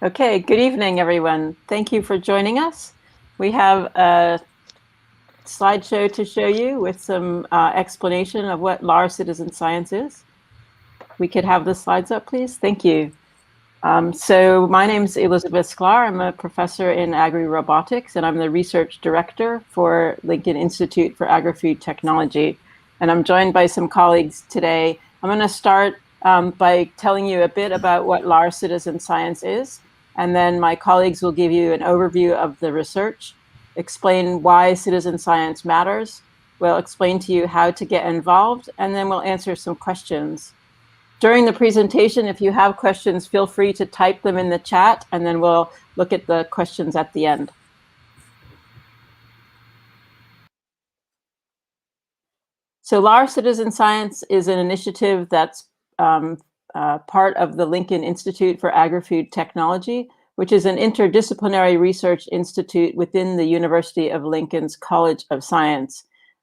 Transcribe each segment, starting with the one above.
Okay, good evening, everyone. Thank you for joining us. We have a slideshow to show you with some explanation of what LARCS Citizen Science is. We could have the slides up, please. Thank you. So my name is Elizabeth Sklar. I'm a professor in Agri-Robotics, and I'm the research director for Lincoln Institute for Agri-Food Technology. And I'm joined by some colleagues today. I'm going to start by telling you a bit about what LARCS Citizen Science is, and then my colleagues will give you an overview of the research, explain why citizen science matters. We'll explain to you how to get involved, and then we'll answer some questions. During the presentation, if you have questions, feel free to type them in the chat, and then we'll look at the questions at the end. So LARCS Citizen Science is an initiative that's part of the Lincoln Institute for Agri-Food Technology, which is an interdisciplinary research institute within the University of Lincoln's College of Science.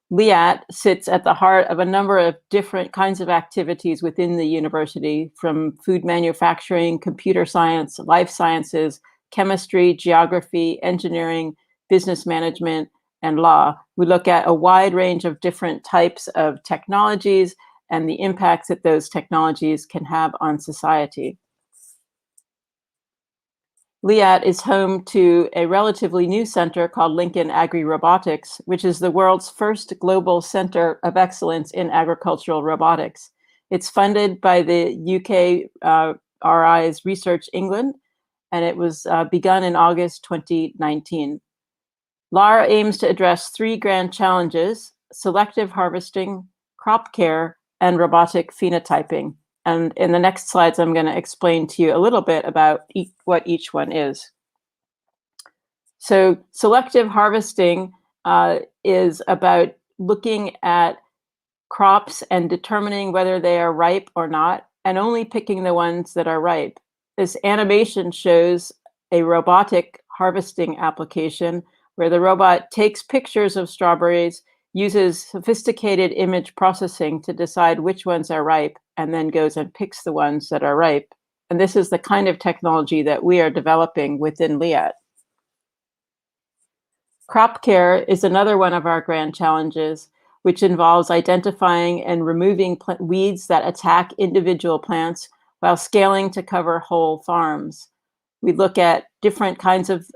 LIAT sits at the heart of a number of different kinds of activities within the university, from food manufacturing, computer science, life sciences, chemistry, geography, engineering, business management, and law. We look at a wide range of different types of technologies and the impacts that those technologies can have on society. LIAT is home to a relatively new center called Lincoln Agri-Robotics, which is the world's first global center of excellence in agricultural robotics. It's funded by the UK RI's Research England, and it was begun in August 2019. LAR aims to address three grand challenges: selective harvesting, crop care, and robotic phenotyping. And in the next slides, I'm going to explain to you a little bit about what each one is. So selective harvesting is about looking at crops and determining whether they are ripe or not, and only picking the ones that are ripe. This animation shows a robotic harvesting application where the robot takes pictures of strawberries, uses sophisticated image processing to decide which ones are ripe, and then goes and picks the ones that are ripe. And this is the kind of technology that we are developing within LIAT. Crop care is another one of our grand challenges, which involves identifying and removing weeds that attack individual plants while scaling to cover whole farms. We look at different kinds of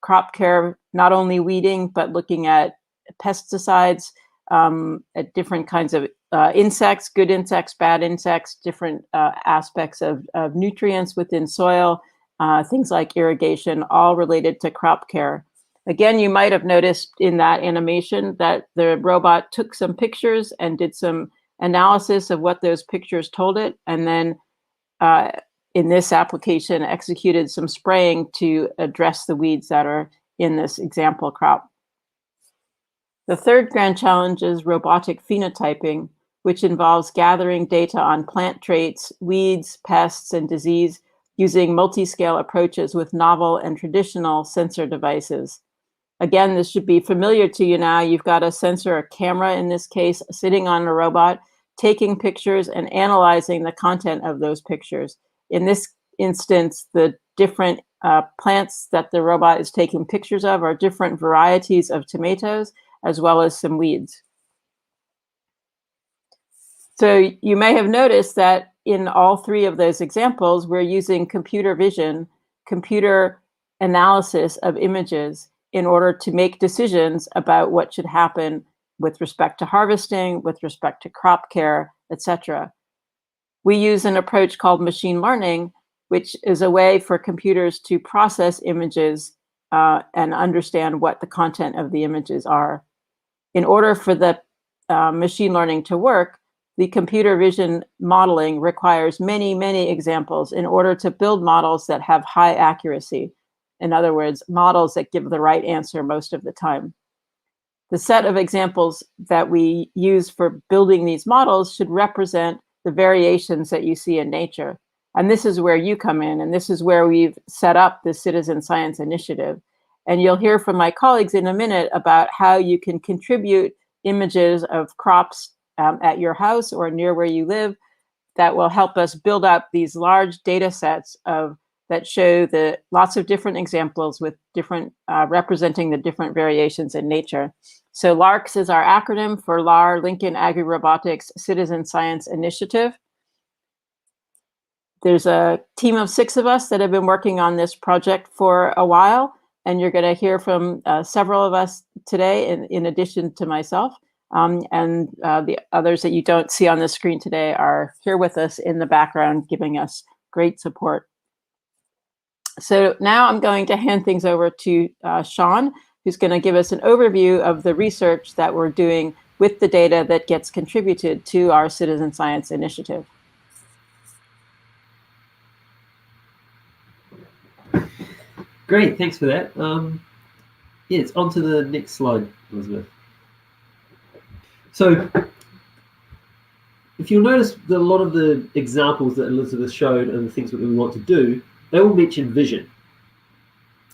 crop care, not only weeding, but looking at pesticides, at different kinds of insects, good insects, bad insects, different aspects of nutrients within soil, things like irrigation, all related to crop care. Again, you might have noticed in that animation that the robot took some pictures and did some analysis of what those pictures told it, and then in this application executed some spraying to address the weeds that are in this example crop. The third grand challenge is robotic phenotyping, which involves gathering data on plant traits, weeds, pests, and disease using multi-scale approaches with novel and traditional sensor devices. Again, this should be familiar to you now. You've got a sensor, a camera in this case, sitting on a robot, taking pictures and analyzing the content of those pictures. In this instance, the different plants that the robot is taking pictures of are different varieties of tomatoes, as well as some weeds. So you may have noticed that in all three of those examples, we're using computer vision, computer analysis of images in order to make decisions about what should happen with respect to harvesting, with respect to crop care, etc. We use an approach called machine learning, which is a way for computers to process images and understand what the content of the images are. In order for the machine learning to work, the computer vision modeling requires many, many examples in order to build models that have high accuracy. In other words, models that give the right answer most of the time. The set of examples that we use for building these models should represent the variations that you see in nature. And this is where you come in, and this is where we've set up the Citizen Science Initiative. And you'll hear from my colleagues in a minute about how you can contribute images of crops at your house or near where you live that will help us build up these large data sets of that show the lots of different examples with different representing the different variations in nature. So LARCS is our acronym for Lincoln Agri-Robotics Citizen Science Initiative. There's a team of 6 of us that have been working on this project for a while, and you're going to hear from several of us today in addition to myself. And the others that you don't see on the screen today are here with us in the background, giving us great support. So now I'm going to hand things over to Sean, who's going to give us an overview of the research that we're doing with the data that gets contributed to our Citizen Science Initiative. Great, thanks for that. Yes, on to the next slide, Elizabeth. So if you'll notice that a lot of the examples that Elizabeth showed and the things that we want to do, they all mention vision.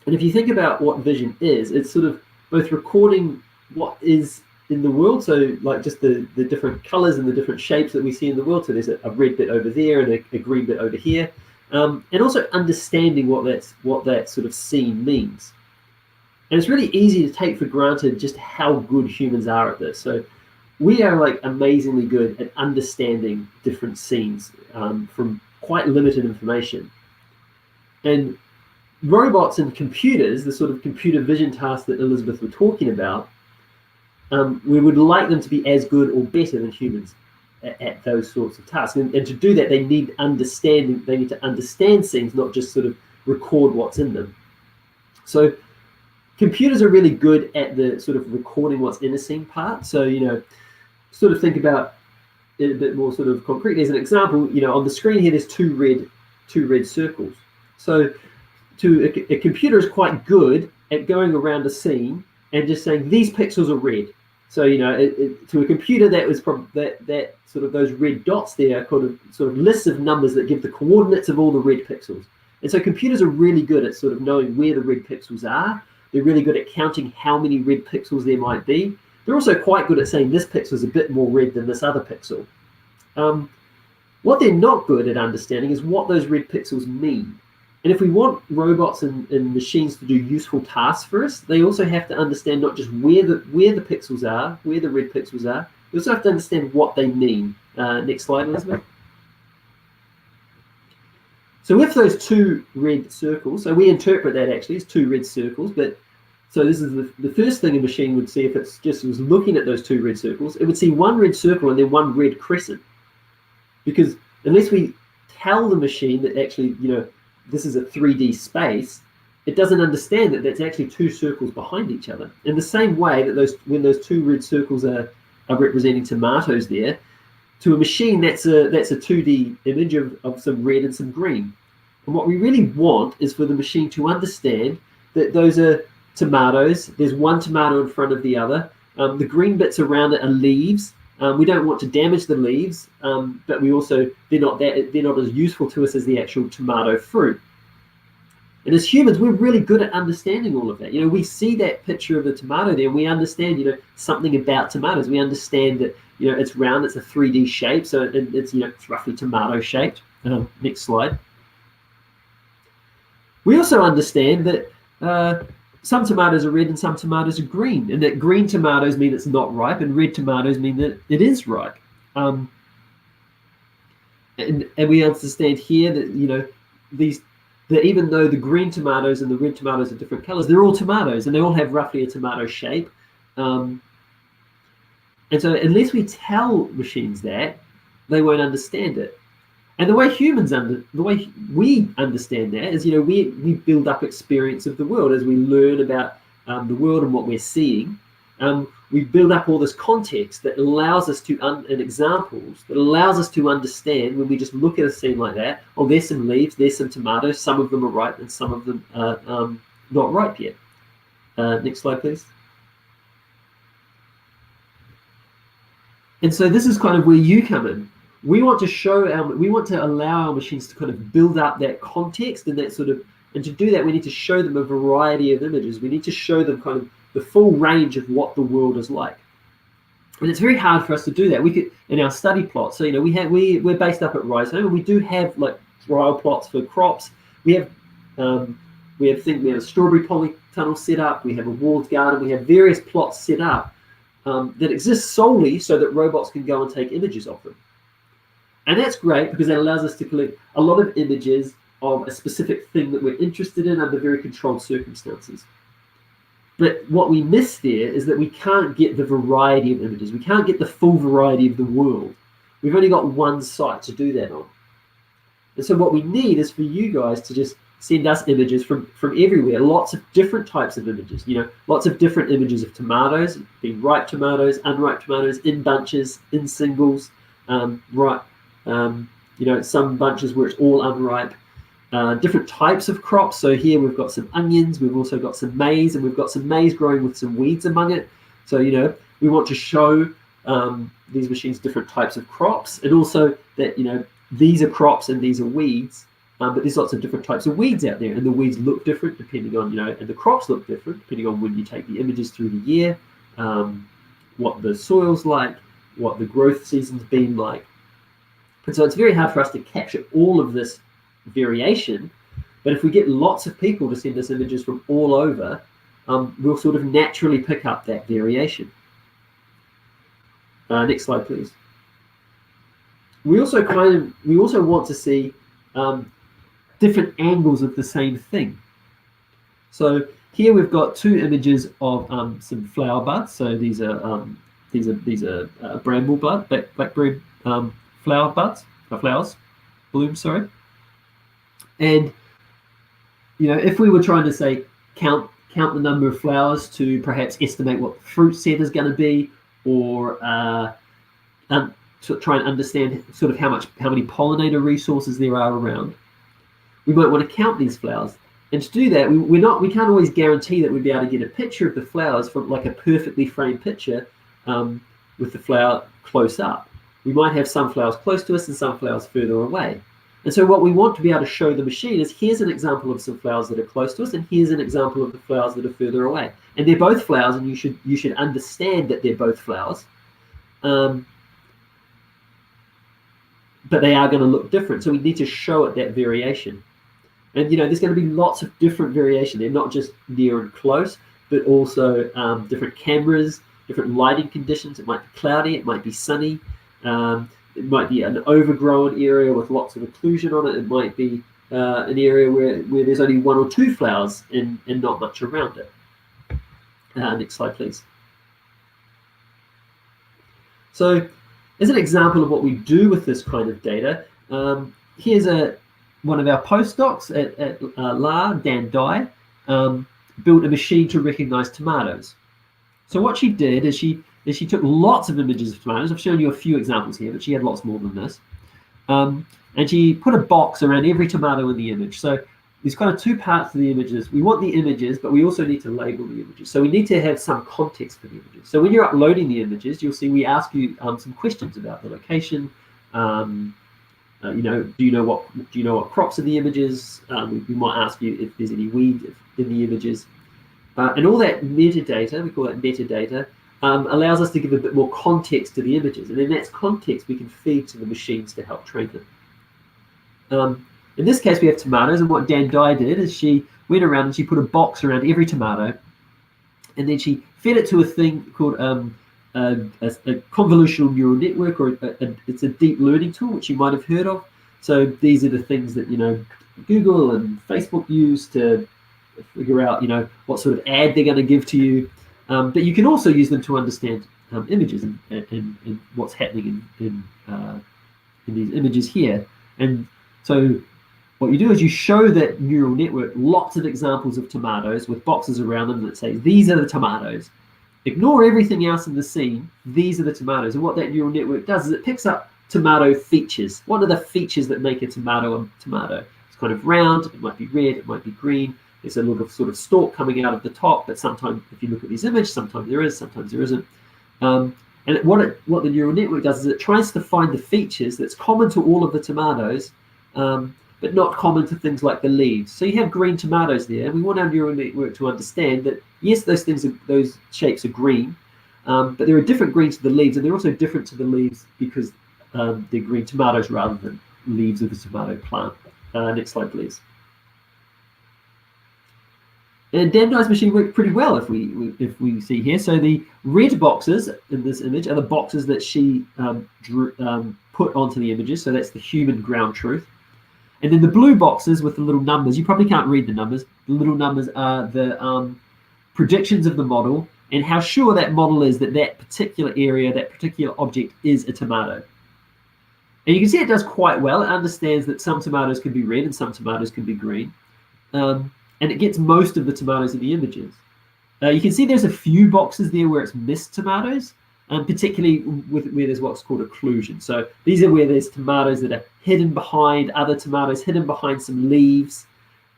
And if you think about what vision is, it's sort of both recording what is in the world, so like just the different colors and the different shapes that we see in the world. So there's a red bit over there and a green bit over here. And also understanding what that sort of scene means. And it's really easy to take for granted just how good humans are at this. So we are like amazingly good at understanding different scenes from quite limited information. And robots and computers, the sort of computer vision tasks that Elizabeth was talking about, we would like them to be as good or better than humans at those sorts of tasks. And to do that, they need understanding. They need to understand things, not just sort of record what's in them. So computers are really good at the sort of recording what's in a scene part. So, you know, sort of think about it a bit more sort of concretely. As an example, you know, on the screen here, there's two red circles. So a computer is quite good at going around a scene and just saying these pixels are red. So, you know, to a computer, that was that sort of those red dots there are sort of lists of numbers that give the coordinates of all the red pixels. And so computers are really good at sort of knowing where the red pixels are. They're really good at counting how many red pixels there might be. They're also quite good at saying this pixel is a bit more red than this other pixel. What they're not good at understanding is what those red pixels mean. And if we want robots and machines to do useful tasks for us, they also have to understand not just where the pixels are, where the red pixels are. They also have to understand what they mean. Next slide, Elizabeth. So with those two red circles, so we interpret that actually as two red circles, but so this is the first thing a machine would see if it just was looking at those two red circles. It would see one red circle and then one red crescent. Because unless we tell the machine that actually, you know, this is a 3D space, it doesn't understand that that's actually two circles behind each other. In the same way that when those two red circles are representing tomatoes there, to a machine that's a 2D image of some red and some green. And what we really want is for the machine to understand that those are tomatoes. There's one tomato in front of the other. The green bits around it are leaves. We don't want to damage the leaves, but we also they're not as useful to us as the actual tomato fruit. And as humans, we're really good at understanding all of that. You know, we see that picture of the tomato there, and we understand, you know, something about tomatoes. We understand that, you know, it's round, it's a 3D shape, so it's, you know, it's roughly tomato shaped. Next slide. We also understand that some tomatoes are red and some tomatoes are green, and that green tomatoes mean it's not ripe, and red tomatoes mean that it is ripe. And we understand here that, you know, that even though the green tomatoes and the red tomatoes are different colors, they're all tomatoes, and they all have roughly a tomato shape. And so unless we tell machines that, they won't understand it. And the way we understand that is, you know, we build up experience of the world as we learn about the world and what we're seeing. We build up all this context that allows us to, and examples that allows us to understand when we just look at a scene like that. Oh, there's some leaves, there's some tomatoes. Some of them are ripe, and some of them are not ripe yet. Next slide, please. And so this is kind of where you come in. We want to allow our machines to kind of build up that context and that sort of, and to do that, we need to show them a variety of images. We need to show them kind of the full range of what the world is like. And it's very hard for us to do that. We could, in our study plots, so, you know, we're based up at Rhizome, and we do have like trial plots for crops. We have We have a strawberry polytunnel set up. We have a walled garden. We have various plots set up that exist solely so that robots can go and take images of them. And that's great because that allows us to collect a lot of images of a specific thing that we're interested in under very controlled circumstances. But what we miss there is that we can't get the variety of images. We can't get the full variety of the world. We've only got one site to do that on. And so what we need is for you guys to just send us images from everywhere, lots of different types of images, lots of different images of tomatoes, being ripe tomatoes, unripe tomatoes, in bunches, in singles, some bunches where it's all unripe, different types of crops. So here we've got some onions, we've also got some maize, and we've got some maize growing with some weeds among it. So, we want to show these machines different types of crops, and also that, these are crops and these are weeds. But there's lots of different types of weeds out there, and the weeds look different depending on, and the crops look different depending on when you take the images through the year, what the soil's like, what the growth season's been like. And so it's very hard for us to capture all of this variation, but if we get lots of people to send us images from all over, we'll sort of naturally pick up that variation. Next slide, please. We also want to see different angles of the same thing. So here we've got two images of some flower buds. So these are bramble bud, blackberry flower buds, flowers, blooms, sorry. And if we were trying to say count the number of flowers to perhaps estimate what the fruit set is going to be, or to try and understand sort of how many pollinator resources there are around, we might want to count these flowers. And to do that, we can't always guarantee that we'd be able to get a picture of the flowers from like a perfectly framed picture with the flower close up. We might have some flowers close to us and some flowers further away. And so what we want to be able to show the machine is, here's an example of some flowers that are close to us, and here's an example of the flowers that are further away. And they're both flowers, and you should understand that they're both flowers. But they are going to look different. So we need to show it that variation. And there's going to be lots of different variation. They're not just near and close, but also different cameras, different lighting conditions. It might be cloudy, it might be sunny. It might be an overgrown area with lots of occlusion on it. It might be an area where there's only one or two flowers and not much around it. Next slide, please. So as an example of what we do with this kind of data, here's one of our postdocs at LAR, Dan Dye, built a machine to recognize tomatoes. So what she did is she took lots of images of tomatoes. I've shown you a few examples here, but she had lots more than this. And she put a box around every tomato in the image. So there's kind of two parts to the images. We want the images, but we also need to label the images. So we need to have some context for the images. So when you're uploading the images, you'll see we ask you some questions about the location. Do you know what crops are the images? We might ask you if there's any weed in the images. And all that metadata, we call that metadata, allows us to give a bit more context to the images. And in that context, we can feed to the machines to help train them. In this case, we have tomatoes, and what Dan Dye did is she went around and she put a box around every tomato, and then she fed it to a thing called a convolutional neural network, or it's a deep learning tool, which you might have heard of. So these are the things that Google and Facebook use to figure out what sort of ad they're going to give to you. But you can also use them to understand images and what's happening in these images here. And so what you do is you show that neural network lots of examples of tomatoes with boxes around them that say, these are the tomatoes. Ignore everything else in the scene. These are the tomatoes. And what that neural network does is it picks up tomato features. What are the features that make a tomato a tomato? It's kind of round. It might be red. It might be green. There's a little sort of stalk coming out of the top, but sometimes if you look at these images, sometimes there is, sometimes there isn't. And what the neural network does is it tries to find the features that's common to all of the tomatoes, but not common to things like the leaves. So you have green tomatoes there, and we want our neural network to understand that, yes, those shapes are green, but there are different greens to the leaves, and they're also different to the leaves because they're green tomatoes rather than leaves of the tomato plant. Next slide, please. And Dan Dye's machine worked pretty well if we see here. So the red boxes in this image are the boxes that she put onto the images. So that's the human ground truth. And then the blue boxes with the little numbers, you probably can't read the numbers. The little numbers are the predictions of the model and how sure that model is that that particular area, that particular object is a tomato. And you can see it does quite well. It understands that some tomatoes can be red and some tomatoes can be green. And it gets most of the tomatoes in the images. You can see there's a few boxes there where it's missed tomatoes, particularly where there's what's called occlusion. So these are where there's tomatoes that are hidden behind other tomatoes, hidden behind some leaves,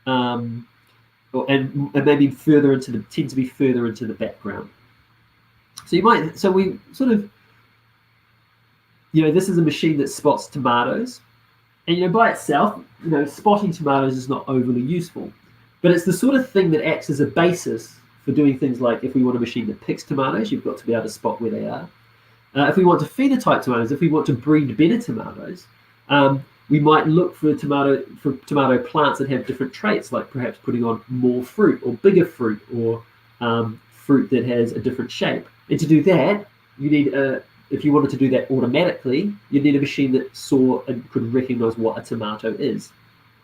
and maybe further into tend to be further into the background. So we sort of, this is a machine that spots tomatoes, and by itself, spotting tomatoes is not overly useful, but it's the sort of thing that acts as a basis for doing things like if we want a machine that picks tomatoes, you've got to be able to spot where they are. If we want to phenotype tomatoes, if we want to breed better tomatoes, we might look for tomato plants that have different traits, like perhaps putting on more fruit or bigger fruit or fruit that has a different shape. And to do that, you need if you wanted to do that automatically, you'd need a machine that saw and could recognize what a tomato is.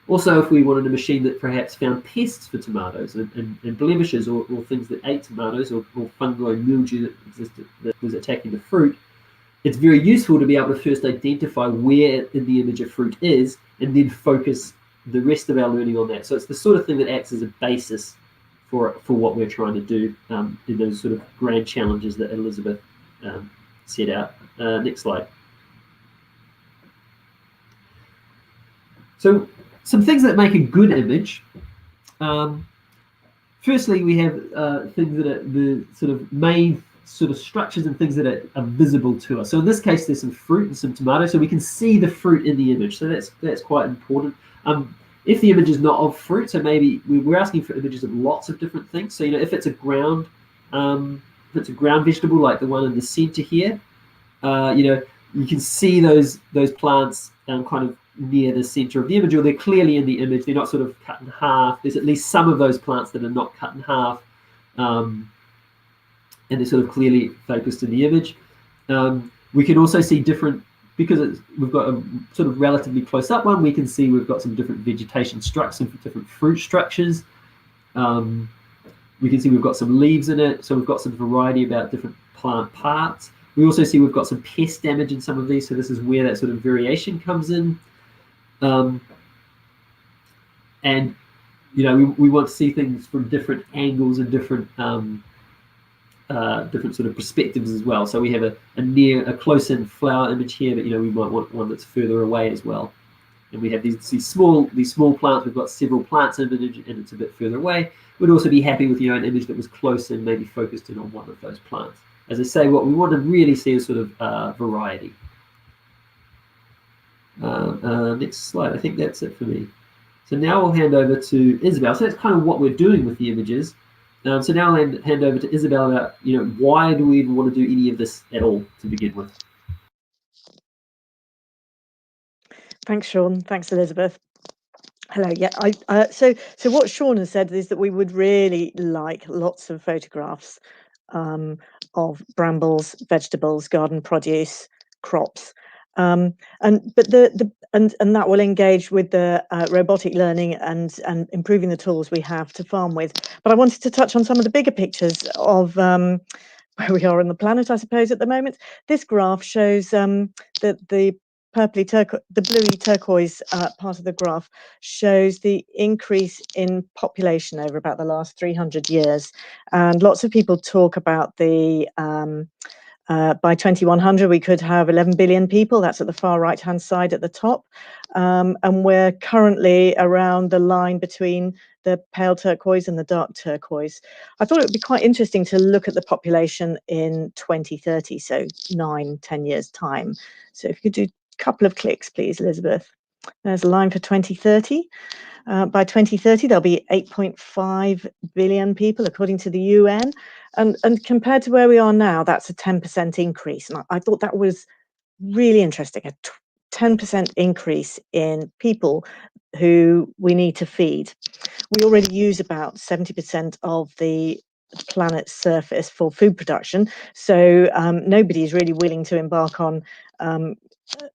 Also, if we wanted a machine that perhaps found pests for tomatoes and blemishes or things that ate tomatoes or fungi mildew that was attacking the fruit, it's very useful to be able to first identify where in the image a fruit is and then focus the rest of our learning on that. So it's the sort of thing that acts as a basis for what we're trying to do in those sort of grand challenges that Elizabeth set out. Next slide. So some things that make a good image. Firstly, we have things that are the sort of main sort of structures and things that are visible to us. So in this case, there's some fruit and some tomatoes, so we can see the fruit in the image. So that's quite important. If the image is not of fruit, so maybe we're asking for images of lots of different things. So if it's a ground vegetable like the one in the center here, you can see those plants kind of near the center of the image, or they're clearly in the image. They're not sort of cut in half. There's at least some of those plants that are not cut in half, and they're sort of clearly focused in the image. We can also see different, because we've got a sort of relatively close up one, we can see we've got some different vegetation structures, some different fruit structures. We can see we've got some leaves in it, so we've got some variety about different plant parts. We also see we've got some pest damage in some of these, so this is where that sort of variation comes in. And we want to see things from different angles and different sort of perspectives as well. So we have a close-in flower image here, but we might want one that's further away as well. And we have these small plants. We've got several plants in the image, and it's a bit further away. We'd also be happy with an image that was close in, maybe focused in on one of those plants. As I say, what we want to really see is sort of variety. Next slide. I think that's it for me. So now I'll hand over to Isabel. So that's kind of what we're doing with the images. So now I'll hand over to Isabel about why do we even want to do any of this at all to begin with. Thanks, Sean. Thanks, Elizabeth. Hello. Yeah. So what Sean has said is that we would really like lots of photographs of brambles, vegetables, garden produce, crops, and that will engage with the robotic learning and improving the tools we have to farm with. But I wanted to touch on some of the bigger pictures of where we are on the planet, I suppose, at the moment. This graph shows that the bluey turquoise part of the graph shows the increase in population over about the last 300 years. And lots of people talk about the by 2100 we could have 11 billion people. That's at the far right hand side at the top, and we're currently around the line between the pale turquoise and the dark turquoise. I thought it would be quite interesting to look at the population in 2030, so 9-10 years time. So if you could do a couple of clicks, please, Elizabeth. There's a line for 2030. By 2030, there'll be 8.5 billion people, according to the UN. And compared to where we are now, that's a 10% increase. And I thought that was really interesting, a 10% increase in people who we need to feed. We already use about 70% of the planet's surface for food production, so nobody is really willing to embark on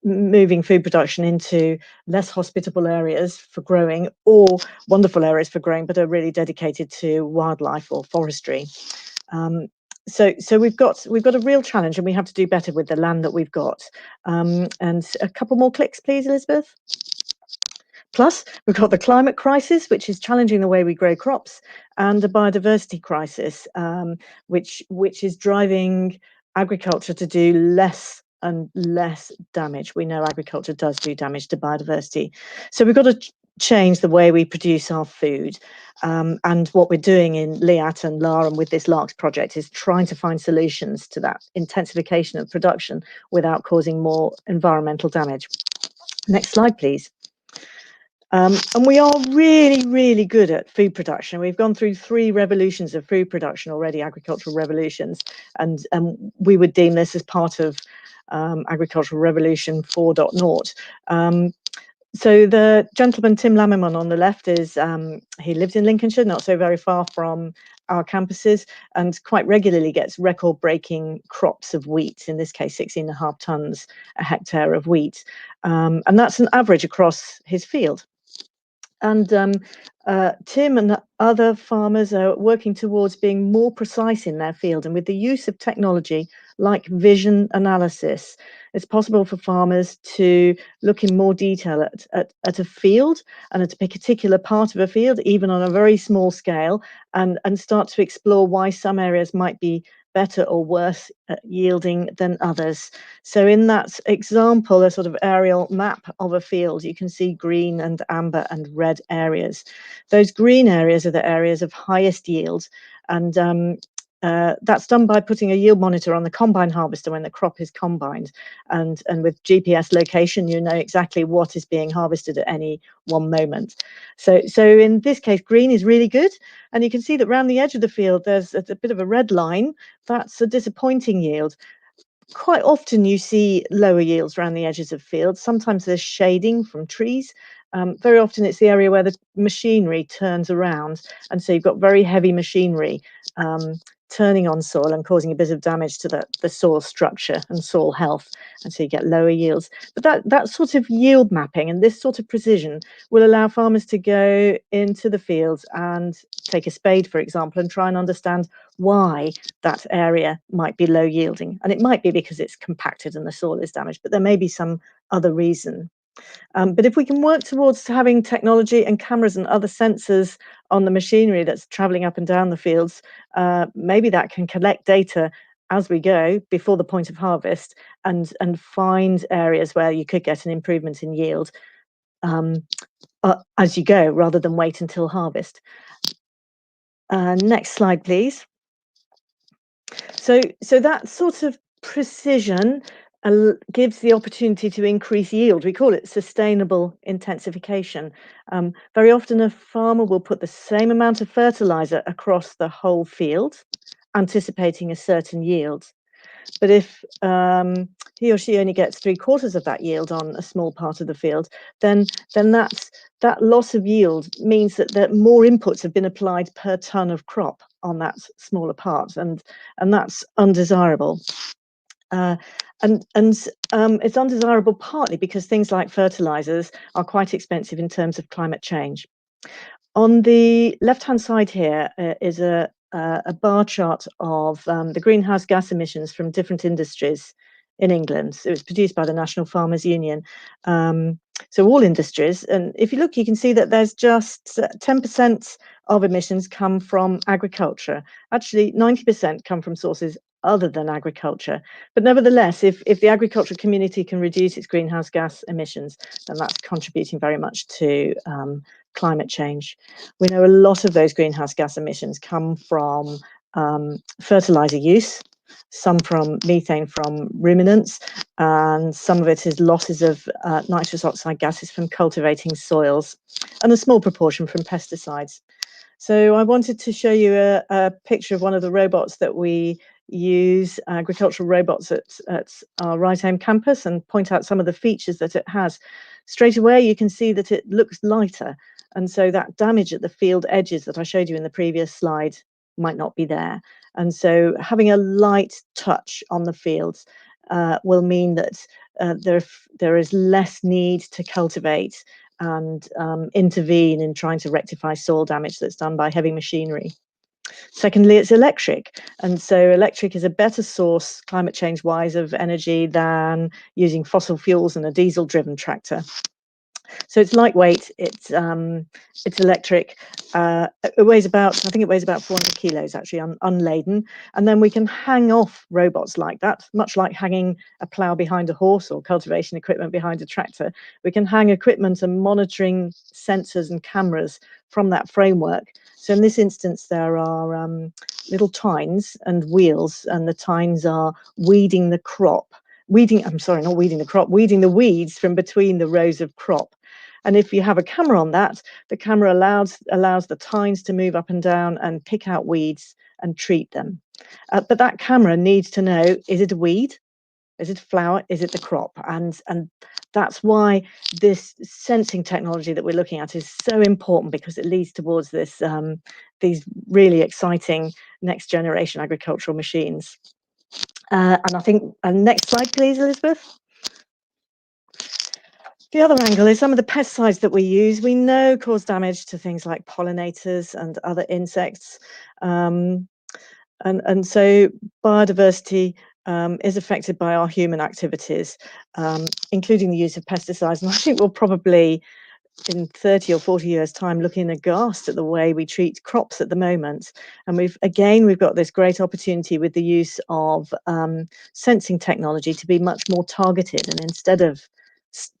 moving food production into less hospitable areas for growing, or wonderful areas for growing but are really dedicated to wildlife or forestry. So we've got a real challenge, and we have to do better with the land that we've got. And a couple more clicks, please, Elizabeth. Plus, we've got the climate crisis, which is challenging the way we grow crops, and the biodiversity crisis, which is driving agriculture to do less and less damage. We know agriculture does do damage to biodiversity. So we've got to change the way we produce our food. And what we're doing in LIAT and LAR with this LARCS project is trying to find solutions to that intensification of production without causing more environmental damage. Next slide, please. And we are really, really good at food production. We've gone through 3 revolutions of food production already, agricultural revolutions, and we would deem this as part of Agricultural Revolution 4.0. So the gentleman, Tim Lammerman, on the left is, he lives in Lincolnshire, not so very far from our campuses, and quite regularly gets record-breaking crops of wheat, in this case 16.5 tonnes a hectare of wheat. And that's an average across his field. And Tim and other farmers are working towards being more precise in their field, and with the use of technology like vision analysis, it's possible for farmers to look in more detail at a field and at a particular part of a field, even on a very small scale, and start to explore why some areas might be better or worse at yielding than others. So in that example, a sort of aerial map of a field, you can see green and amber and red areas. Those green areas are the areas of highest yield, and that's done by putting a yield monitor on the combine harvester when the crop is combined, and with GPS location you know exactly what is being harvested at any one moment. So in this case, green is really good, and you can see that around the edge of the field there's a bit of a red line. That's a disappointing yield. Quite often you see lower yields around the edges of fields. Sometimes there's shading from trees. Very often it's the area where the machinery turns around, and so you've got very heavy machinery turning on soil and causing a bit of damage to the soil structure and soil health, and so you get lower yields. But that sort of yield mapping and this sort of precision will allow farmers to go into the fields and take a spade, for example, and try and understand why that area might be low yielding. And it might be because it's compacted and the soil is damaged, but there may be some other reason. But if we can work towards having technology and cameras and other sensors on the machinery that's traveling up and down the fields, maybe that can collect data as we go before the point of harvest, and find areas where you could get an improvement in yield as you go, rather than wait until harvest. Next slide, please. So that sort of precision gives the opportunity to increase yield. We call it sustainable intensification. Very often a farmer will put the same amount of fertilizer across the whole field, anticipating a certain yield. But if he or she only gets 3/4 of that yield on a small part of the field, then that loss of yield means that more inputs have been applied per ton of crop on that smaller part, and that's undesirable. And it's undesirable partly because things like fertilizers are quite expensive in terms of climate change. On the left-hand side here is a bar chart of the greenhouse gas emissions from different industries in England. It was produced by the National Farmers Union. So all industries, and if you look, you can see that there's just 10% of emissions come from agriculture. Actually, 90% come from sources other than agriculture. But nevertheless, if the agricultural community can reduce its greenhouse gas emissions, then that's contributing very much to climate change. We know a lot of those greenhouse gas emissions come from fertilizer use, some from methane from ruminants, and some of it is losses of nitrous oxide gases from cultivating soils, and a small proportion from pesticides. So I wanted to show you a picture of one of the robots that we use agricultural robots at our Right campus and point out some of the features that it has. Straight away, you can see that it looks lighter. And so that damage at the field edges that I showed you in the previous slide might not be there. And so having a light touch on the fields will mean that there is less need to cultivate and intervene in trying to rectify soil damage that's done by heavy machinery. Secondly, it's electric. And so electric is a better source, climate change wise, of energy than using fossil fuels and a diesel driven tractor. So it's lightweight, it's electric. It weighs about, I think it weighs about 400 kilos actually, unladen. And then we can hang off robots like that, much like hanging a plough behind a horse or cultivation equipment behind a tractor. We can hang equipment and monitoring sensors and cameras from that framework. So in this instance, there are little tines and wheels, and the tines are weeding the crop. Weeding the weeds from between the rows of crop. And if you have a camera on that, the camera allows the tines to move up and down and pick out weeds and treat them. But that camera needs to know, is it a weed? Is it a flower? Is it the crop? And that's why this sensing technology that we're looking at is so important, because it leads towards this these really exciting next generation agricultural machines. And I think, next slide, please, Elizabeth. The other angle is some of the pesticides that we use, we know cause damage to things like pollinators and other insects. And so biodiversity is affected by our human activities, including the use of pesticides. And I think we'll probably, in 30 or 40 years' time, looking aghast at the way we treat crops at the moment. And we've got this great opportunity with the use of sensing technology to be much more targeted. And instead of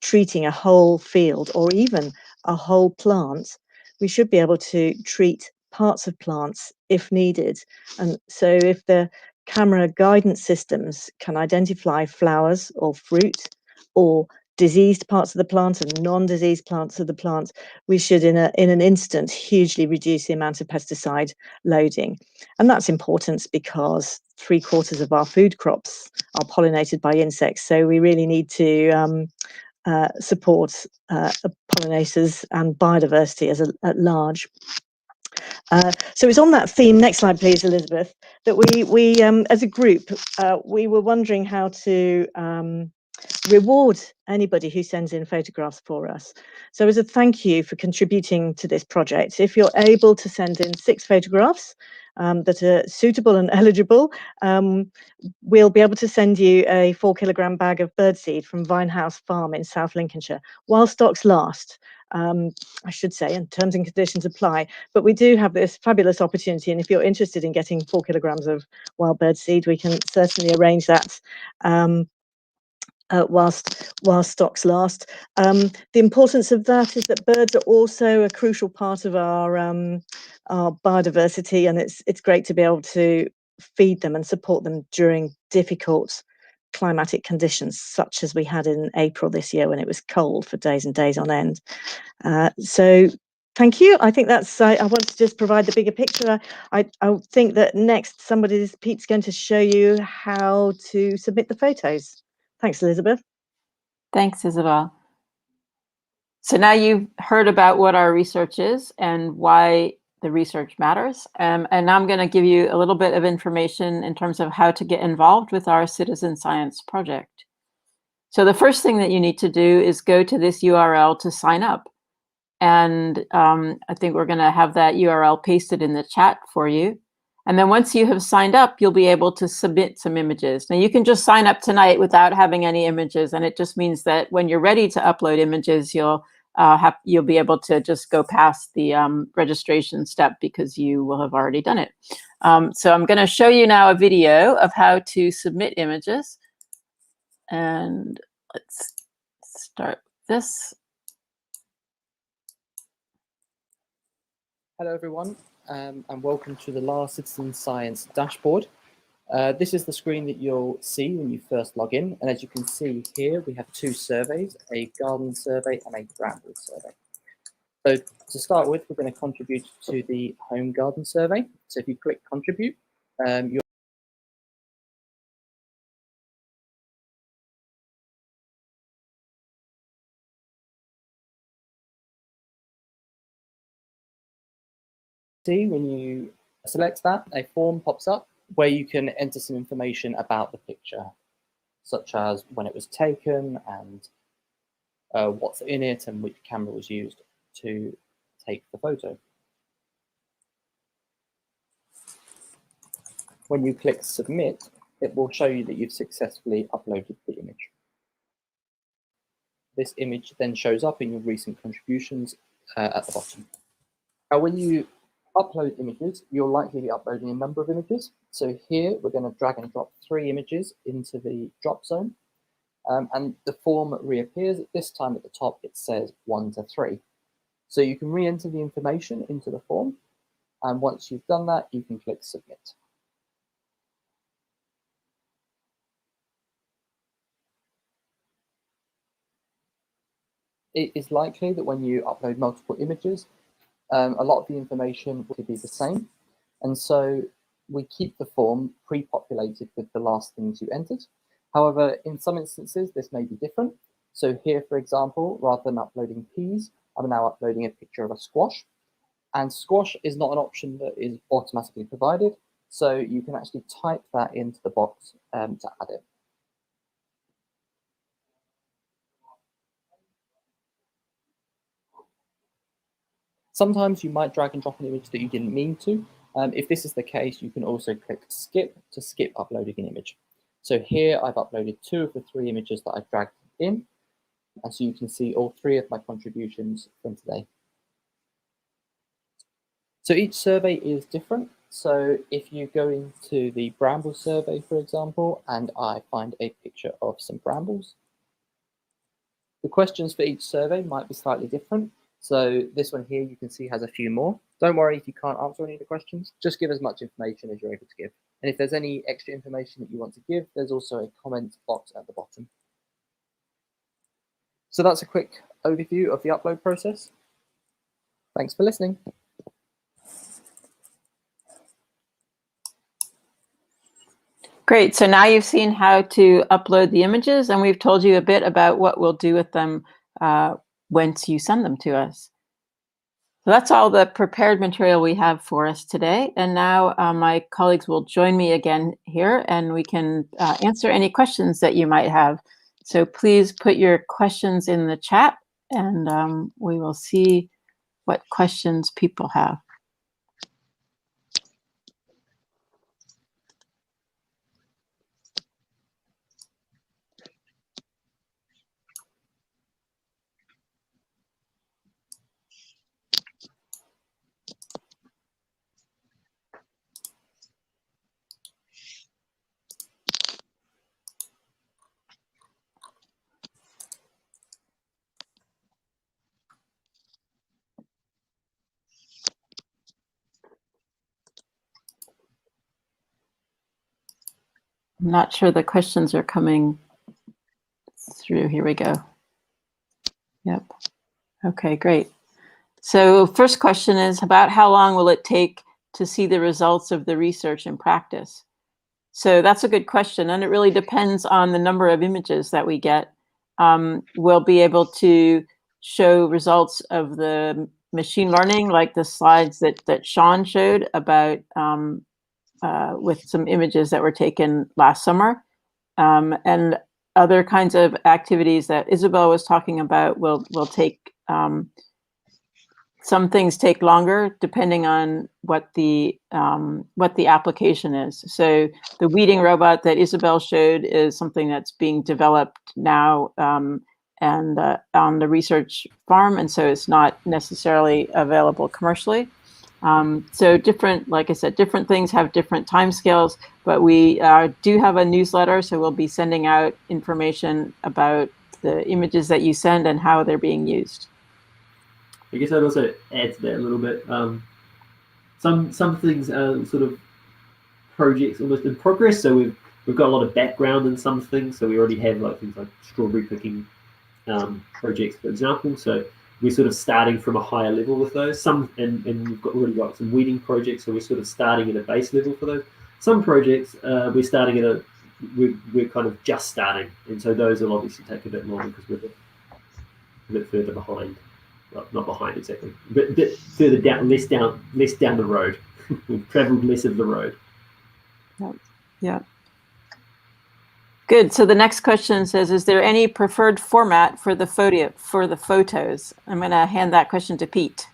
treating a whole field or even a whole plant, we should be able to treat parts of plants if needed. And so if the camera guidance systems can identify flowers or fruit or diseased parts of the plant and non-diseased parts of the plant, we should in an instant hugely reduce the amount of pesticide loading. And that's important because 3/4 of our food crops are pollinated by insects, so we really need to support pollinators and biodiversity at large. So it's on that theme, next slide please, Elizabeth, that we as a group, we were wondering how to reward anybody who sends in photographs for us. So as a thank you for contributing to this project, if you're able to send in 6 photographs that are suitable and eligible, we'll be able to send you a 4-kilogram bag of birdseed from Vinehouse Farm in South Lincolnshire, while stocks last. I should say, and terms and conditions apply, but we do have this fabulous opportunity, and if you're interested in getting 4 kilograms of wild birdseed, we can certainly arrange that whilst stocks last. The importance of that is that birds are also a crucial part of our biodiversity, and it's great to be able to feed them and support them during difficult climatic conditions, such as we had in April this year when it was cold for days and days on end. So thank you. I think that's, I want to just provide the bigger picture. I think that next Pete's going to show you how to submit the photos. Thanks, Elizabeth. Thanks, Isabel. So now you've heard about what our research is and why the research matters. And now I'm going to give you a little bit of information in terms of how to get involved with our citizen science project. So the first thing that you need to do is go to this URL to sign up. And I think we're going to have that URL pasted in the chat for you. And then once you have signed up, you'll be able to submit some images. Now you can just sign up tonight without having any images. And it just means that when you're ready to upload images, you'll be able to just go past the registration step because you will have already done it. So I'm going to show you now a video of how to submit images. And let's start with this. Hello everyone, and welcome to the LARCS Citizen Science dashboard. This is the screen that you'll see when you first log in, and as you can see here, we have 2 surveys, a garden survey and a bramble survey. So to start with, we're going to contribute to the home garden survey. So if you click contribute, you'll see when you select that, a form pops up where you can enter some information about the picture, such as when it was taken and what's in it and which camera was used to take the photo. When you click submit, it will show you that you've successfully uploaded the image. This image then shows up in your recent contributions at the bottom. Now, when you upload images, you'll likely be uploading a number of images. So here we're going to drag and drop 3 images into the drop zone. And the form reappears. At this time at the top, it says 1 to 3. So you can re-enter the information into the form. And once you've done that, you can click submit. It is likely that when you upload multiple images, a lot of the information will be the same. And so we keep the form pre-populated with the last things you entered. However, in some instances, this may be different. So here, for example, rather than uploading peas, I'm now uploading a picture of a squash. And squash is not an option that is automatically provided. So you can actually type that into the box to add it. Sometimes you might drag and drop an image that you didn't mean to. If this is the case, you can also click skip to skip uploading an image. So here I've uploaded 2 of the 3 images that I've dragged in. And so you can see all 3 of my contributions from today. So each survey is different. So if you go into the bramble survey, for example, and I find a picture of some brambles, the questions for each survey might be slightly different. So this one here, you can see has a few more. Don't worry if you can't answer any of the questions, just give as much information as you're able to give. And if there's any extra information that you want to give, there's also a comment box at the bottom. So that's a quick overview of the upload process. Thanks for listening. Great. So now you've seen how to upload the images, and we've told you a bit about what we'll do with them once you send them to us. So that's all the prepared material we have for us today. And now my colleagues will join me again here, and we can answer any questions that you might have. So please put your questions in the chat, and we will see what questions people have. I'm not sure the questions are coming through. Here we go. Yep. Okay, great. So first question is about how long will it take to see the results of the research in practice? So that's a good question, and it really depends on the number of images that we get. We'll be able to show results of the machine learning, like the slides that Sean showed about with some images that were taken last summer, and other kinds of activities that Isabel was talking about will take. Some things take longer depending on what the application is. So the weeding robot that Isabel showed is something that's being developed now and on the research farm, and so it's not necessarily available commercially. So different, like I said, different things have different timescales, but we do have a newsletter, so we'll be sending out information about the images that you send and how they're being used. I guess I'd also add to that a little bit. Some things are sort of projects almost in progress. So we've got a lot of background in some things. So we already have like things like strawberry picking projects, for example. So we're sort of starting from a higher level with those. And we've already got some weeding projects. So we're sort of starting at a base level for those. Some projects we're starting at we're kind of just starting, and so those will obviously take a bit longer because we're a bit further behind. well, not behind exactly, but a bit further down, less down the road. We've travelled less of the road. Yeah. Good. So the next question says, is there any preferred format for the photos? I'm going to hand that question to Pete.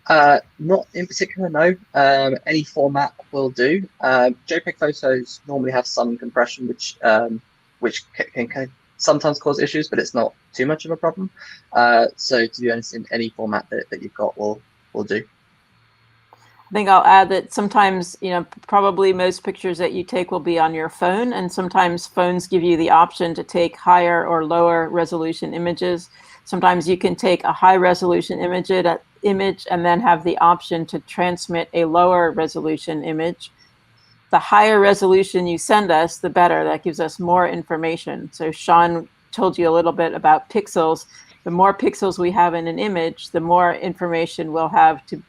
Not in particular, no. Any format will do. JPEG photos normally have some compression, which can sometimes cause issues, but it's not too much of a problem. So to be honest, in any format that you've got will do. I think I'll add that sometimes, probably most pictures that you take will be on your phone, and sometimes phones give you the option to take higher or lower resolution images. Sometimes you can take a high resolution image and then have the option to transmit a lower resolution image. The higher resolution you send us, the better. That gives us more information. So Sean told you a little bit about pixels. The more pixels we have in an image, the more information we'll have to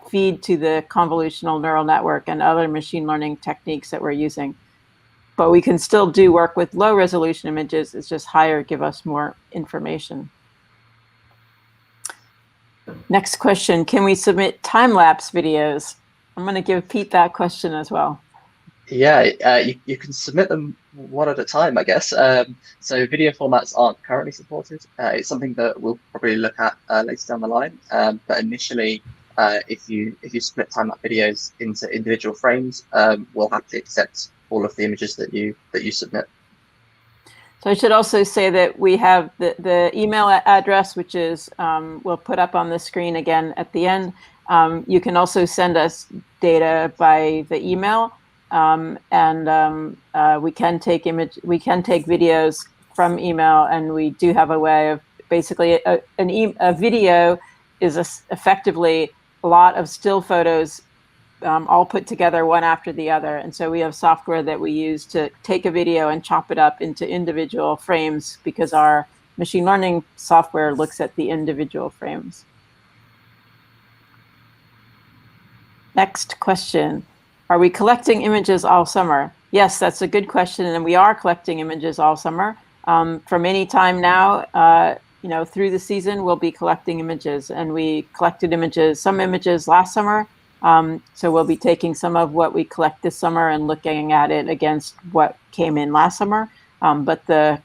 feed to the convolutional neural network and other machine learning techniques that we're using. But we can still do work with low resolution images. It's just higher give us more information. Next question, can we submit time-lapse videos? I'm going to give Pete that question as well. Yeah, you can submit them one at a time, I guess. So video formats aren't currently supported. It's something that we'll probably look at later down the line. But initially, if you split time-lapse videos into individual frames, we'll have to accept all of the images that you submit. So I should also say that we have the email address, which is we'll put up on the screen again at the end. You can also send us data by the email, and we can take videos from email, and we do have a way of basically a video is effectively a lot of still photos all put together one after the other. And so we have software that we use to take a video and chop it up into individual frames, because our machine learning software looks at the individual frames. Next question. Are we collecting images all summer? Yes, that's a good question. And we are collecting images all summer. From any time now, through the season, we'll be collecting images. And we collected some images last summer. So we'll be taking some of what we collect this summer and looking at it against what came in last summer. But the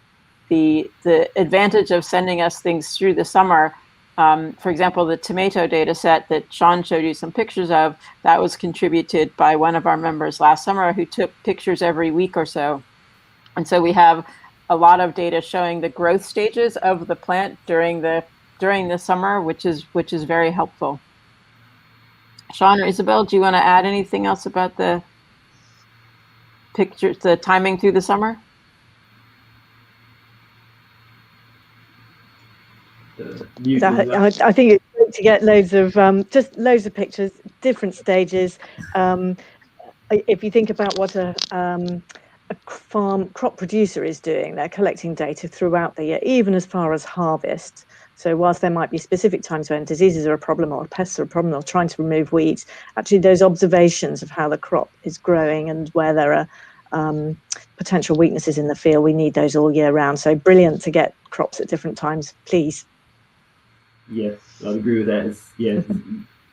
advantage of sending us things through the summer, for example, the tomato data set that Sean showed you some pictures of, that was contributed by one of our members last summer who took pictures every week or so. And so we have a lot of data showing the growth stages of the plant during the summer, which is very helpful. Sean or Isabel, do you want to add anything else about the pictures, the timing through the summer? I think it's great to get loads of pictures, different stages. If you think about what a farm crop producer is doing, they're collecting data throughout the year, even as far as harvest. So whilst there might be specific times when diseases are a problem or pests are a problem or trying to remove weeds, actually those observations of how the crop is growing and where there are potential weaknesses in the field, we need those all year round. So brilliant to get crops at different times, please. Yeah, I agree with that.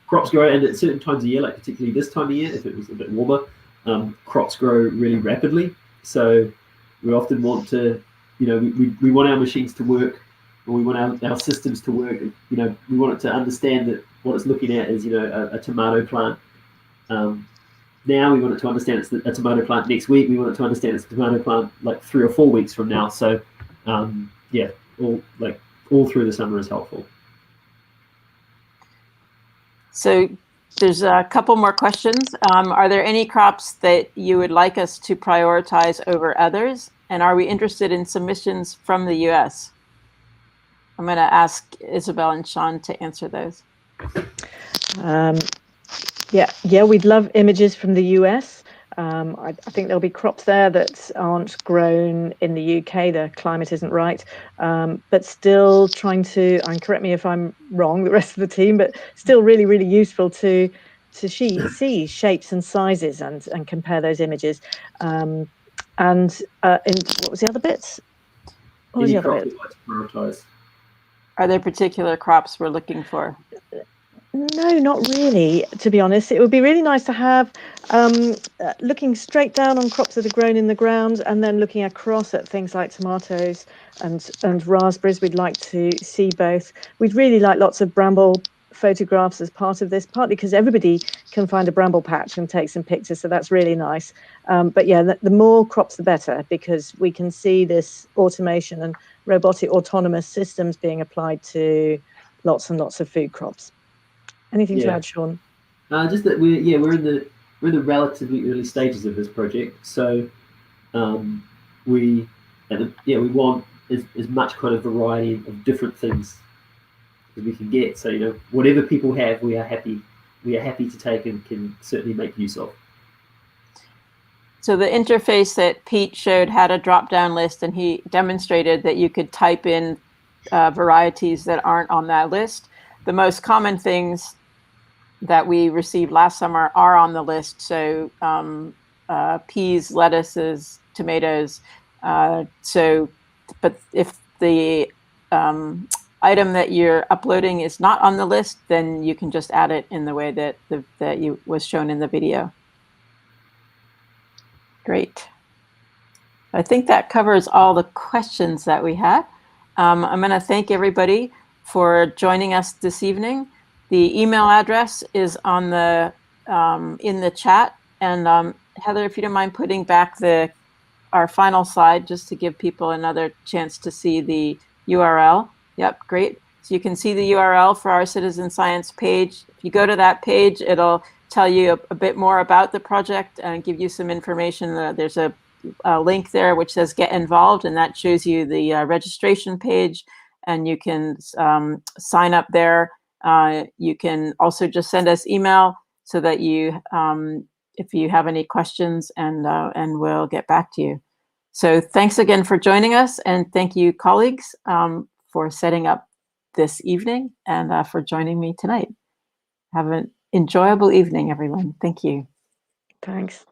Crops grow, and at certain times of year, like particularly this time of year, if it was a bit warmer, crops grow really rapidly. So we often want to, we want our machines to work, or we want our systems to work. We want it to understand that what it's looking at is, a tomato plant. Now we want it to understand it's a tomato plant next week. We want it to understand it's a tomato plant like 3 or 4 weeks from now. So all through the summer is helpful. So there's a couple more questions. Are there any crops that you would like us to prioritize over others? And are we interested in submissions from the US? I'm going to ask Isabel and Sean to answer those. Yeah, we'd love images from the US. I think there'll be crops there that aren't grown in the UK. The climate isn't right, but still trying to, and correct me if I'm wrong, the rest of the team, but still really, really useful to see shapes and sizes and compare those images. And what was the other bits? What was the other bit? Are there particular crops we're looking for? No, not really, to be honest. It would be really nice to have looking straight down on crops that are grown in the ground and then looking across at things like tomatoes and raspberries. We'd like to see both. We'd really like lots of bramble photographs as part of this, partly because everybody can find a bramble patch and take some pictures, so that's really nice. But yeah, the more crops the better, because we can see this automation and robotic autonomous systems being applied to lots and lots of food crops. Anything to add, Sean? Just that we're in the relatively early stages of this project, so we want as much kind of variety of different things as we can get. So whatever people have, we are happy to take and can certainly make use of. So the interface that Pete showed had a drop-down list, and he demonstrated that you could type in varieties that aren't on that list. The most common things that we received last summer are on the list. So peas, lettuces, tomatoes. But if the item that you're uploading is not on the list, then you can just add it in the way that was shown in the video. Great. I think that covers all the questions that we had. I'm going to thank everybody for joining us this evening. The email address is on the in the chat, and Heather, if you don't mind putting back our final slide just to give people another chance to see the URL. Yep, great. So you can see the URL for our Citizen Science page. If you go to that page, it'll tell you a bit more about the project and give you some information. There's a link there which says Get Involved, and that shows you the registration page, and you can sign up there. You can also just send us email so that if you have any questions, and we'll get back to you. So thanks again for joining us, and thank you, colleagues, for setting up this evening and for joining me tonight. Have an enjoyable evening, everyone. Thank you. Thanks.